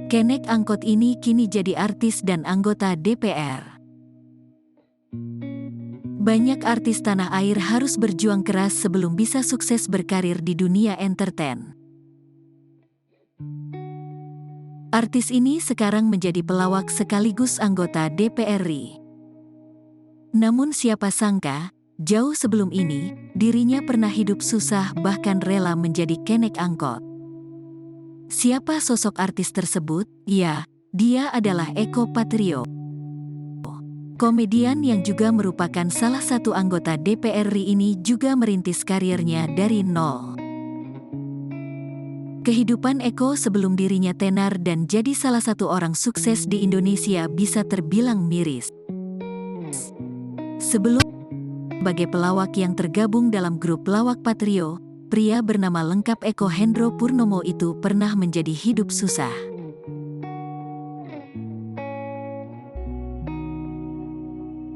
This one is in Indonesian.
Kenek angkot ini kini jadi artis dan anggota DPR. Banyak artis tanah air harus berjuang keras sebelum bisa sukses berkarir di dunia entertain. Artis ini sekarang menjadi pelawak sekaligus anggota DPR RI. Namun siapa sangka, jauh sebelum ini, dirinya pernah hidup susah bahkan rela menjadi kenek angkot. Siapa sosok artis tersebut? Ya, dia adalah Eko Patrio. Komedian yang juga merupakan salah satu anggota DPR RI ini juga merintis karirnya dari nol. Kehidupan Eko sebelum dirinya tenar dan jadi salah satu orang sukses di Indonesia bisa terbilang miris. Sebelum sebagai pelawak yang tergabung dalam grup Lawak Patrio, pria bernama lengkap Eko Hendro Purnomo itu pernah menjadi hidup susah.